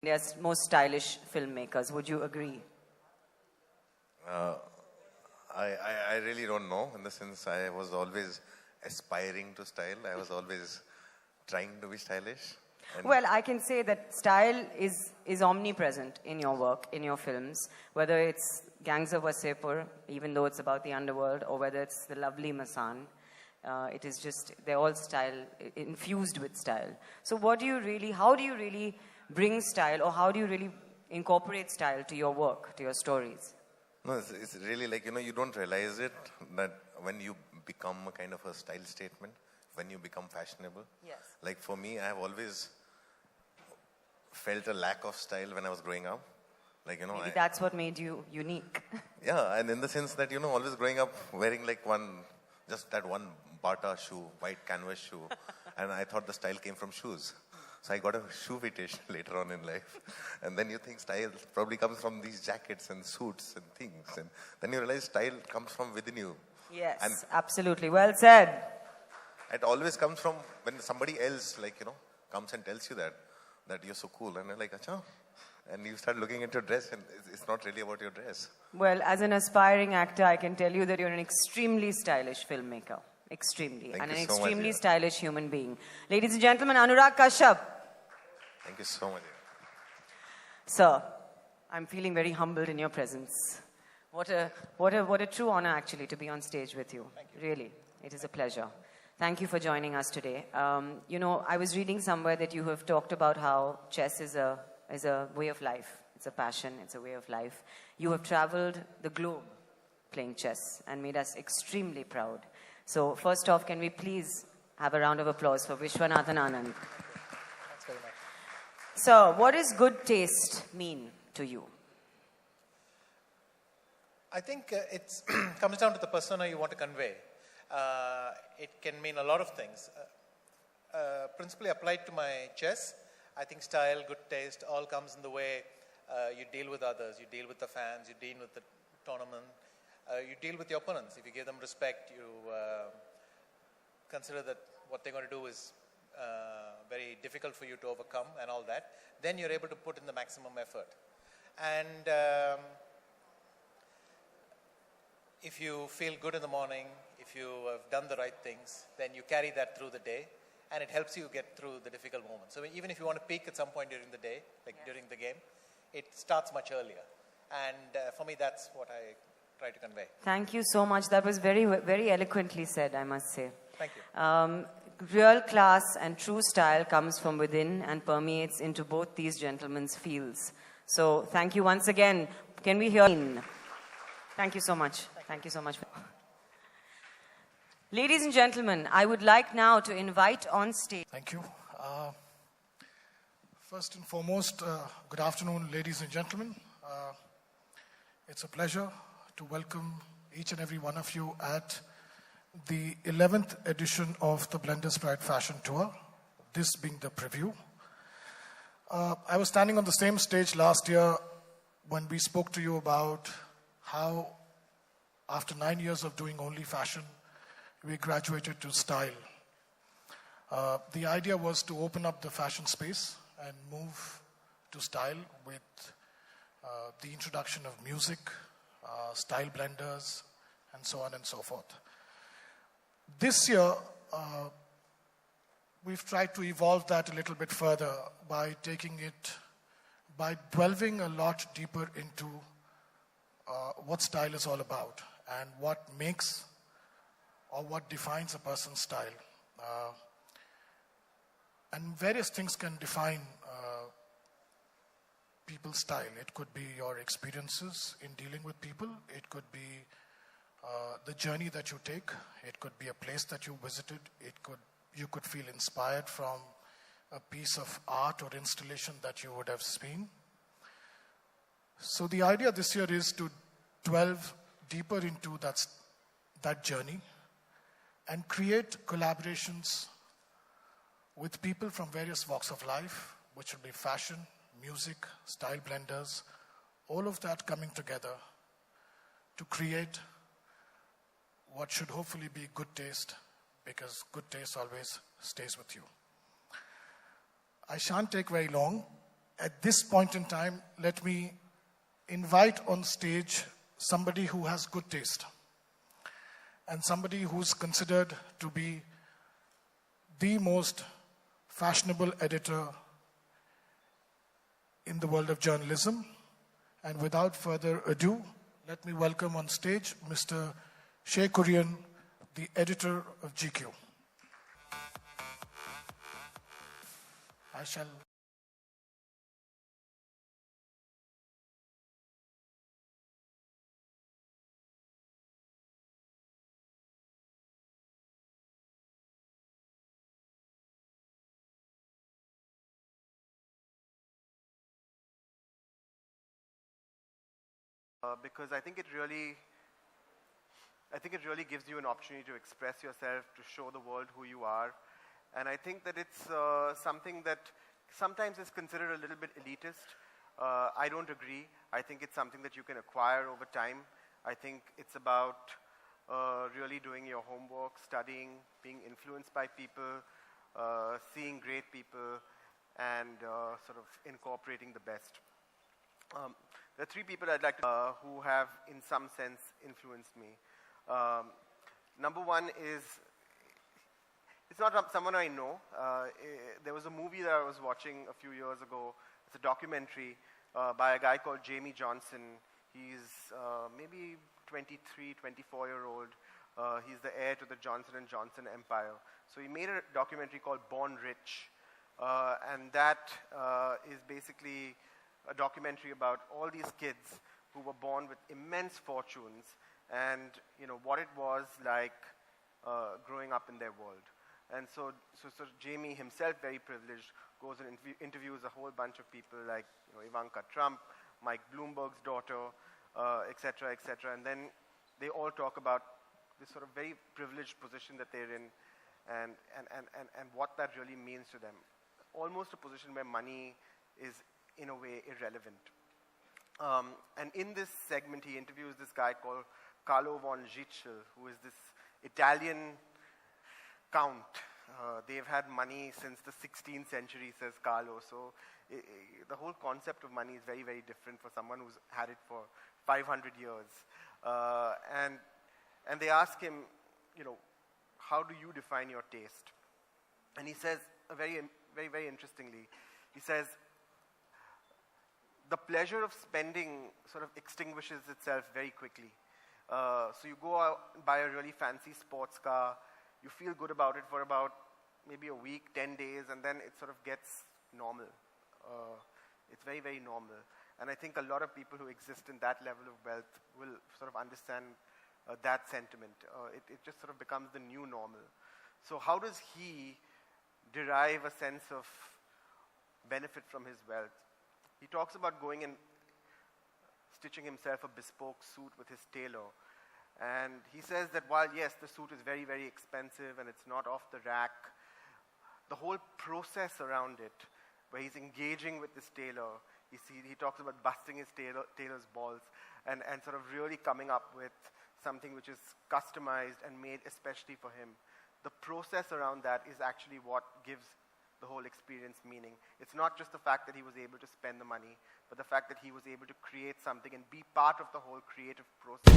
India's most stylish filmmakers. Would you agree? Uh, I really don't know, in the sense I was always aspiring to style. I was always trying to be stylish. Well, I can say that style is omnipresent in your work, in your films, whether it's Gangs of Wasseypur, even though it's about the underworld, or whether it's The Lovely Masan. It is just, they're all style, infused with style. So how do you really bring style, or how do you really incorporate style to your work, to your stories? No, it's really like, you don't realize it, that when you become a kind of a style statement, when you become fashionable. Yes. Like for me, I have always felt a lack of style when I was growing up. Like, Maybe that's what made you unique. Yeah, and in the sense that, always growing up wearing like just that one Bata shoe, white canvas shoe. And I thought the style came from shoes. So I got a shoe fetish later on in life. And then you think style probably comes from these jackets and suits and things. And then you realize style comes from within you. Yes, and absolutely. Well said. It always comes from when somebody else, comes and tells you that you're so cool. And you're like, acha. And you start looking at your dress, and it's not really about your dress. Well, as an aspiring actor, I can tell you that you're an extremely stylish filmmaker. Extremely. And an extremely stylish human being. Ladies and gentlemen, Anurag Kashyap. Thank you so much. Sir, I'm feeling very humbled in your presence. What a true honor, actually, to be on stage with you. Really, it is a pleasure. Thank you for joining us today. I was reading somewhere that you have talked about how chess is a way of life. It's a passion, it's a way of life. You have traveled the globe playing chess and made us extremely proud. So first off, can we please have a round of applause for Vishwanathan Anand? Thanks very much. So what does good taste mean to you? I think it comes down to the persona you want to convey. It can mean a lot of things. Principally applied to my chess, I think style, good taste, all comes in the way you deal with others, you deal with the fans, you deal with the tournament, you deal with your opponents. If you give them respect, you consider that what they're going to do is very difficult for you to overcome and all that, then you're able to put in the maximum effort. And if you feel good in the morning, if you have done the right things, then you carry that through the day, and it helps you get through the difficult moments. So even if you want to peak at some point during the day, during the game, it starts much earlier. And for me, that's what I try to convey. Thank you so much. That was very, very eloquently said, I must say. Thank you. Real class and true style comes from within and permeates into both these gentlemen's fields. So thank you once again. Can we hear? Thank you so much. Thank you so much. Ladies and gentlemen, I would like now to invite on stage. Thank you. First and foremost, good afternoon, ladies and gentlemen. It's a pleasure to welcome each and every one of you at the 11th edition of the Blenders Pride Fashion Tour, this being the preview. I was standing on the same stage last year when we spoke to you about how, after 9 years of doing only fashion, we graduated to style. The idea was to open up the fashion space and move to style with the introduction of music, style blenders, and so on and so forth. This year, we've tried to evolve that a little bit further by delving a lot deeper into what style is all about and what makes or what defines a person's style. And various things can define people's style. It could be your experiences in dealing with people. It could be the journey that you take. It could be a place that you visited. You could feel inspired from a piece of art or installation that you would have seen. So the idea this year is to delve deeper into that journey and create collaborations with people from various walks of life, which will be fashion, music, style blenders, all of that coming together to create what should hopefully be good taste, because good taste always stays with you. I shan't take very long, At this point in time, let me invite on stage somebody who has good taste and somebody who's considered to be the most fashionable editor in the world of journalism. And without further ado, let me welcome on stage Mr. Shea Kurian, the editor of GQ. I shall... Because I think it really gives you an opportunity to express yourself, to show the world who you are. And I think that it's something that sometimes is considered a little bit elitist. I don't agree. I think it's something that you can acquire over time. I think it's about really doing your homework, studying, being influenced by people, seeing great people, and sort of incorporating the best. There are three people I'd like to who have, in some sense, influenced me. Number one is, it's not someone I know. There was a movie that I was watching a few years ago. It's a documentary by a guy called Jamie Johnson. He's maybe 23, 24-year-old. He's the heir to the Johnson & Johnson empire. So he made a documentary called Born Rich. And that is basically a documentary about all these kids who were born with immense fortunes and what it was like growing up in their world. And so Jamie himself, very privileged, goes and interviews a whole bunch of people like Ivanka Trump, Mike Bloomberg's daughter, etc., etc. And then they all talk about this sort of very privileged position that they're in and what that really means to them. Almost a position where money is, in a way, irrelevant. And in this segment, he interviews this guy called Carlo von Zichl, who is this Italian count. They've had money since the 16th century, says Carlo. So the whole concept of money is very, very different for someone who's had it for 500 years. And they ask him, how do you define your taste? And he says, very, very, very interestingly, he says, the pleasure of spending sort of extinguishes itself very quickly. So you go out and buy a really fancy sports car, you feel good about it for about maybe a week, 10 days, and then it sort of gets normal. It's very, very normal. And I think a lot of people who exist in that level of wealth will sort of understand that sentiment. It just sort of becomes the new normal. So how does he derive a sense of benefit from his wealth? He talks about going and stitching himself a bespoke suit with his tailor. And he says that while, yes, the suit is very, very expensive and it's not off the rack, the whole process around it, where he's engaging with this tailor, he talks about busting his tailor's balls and sort of really coming up with something which is customized and made especially for him. The process around that is actually what gives the whole experience meaning. It's not just the fact that he was able to spend the money, but the fact that he was able to create something and be part of the whole creative process.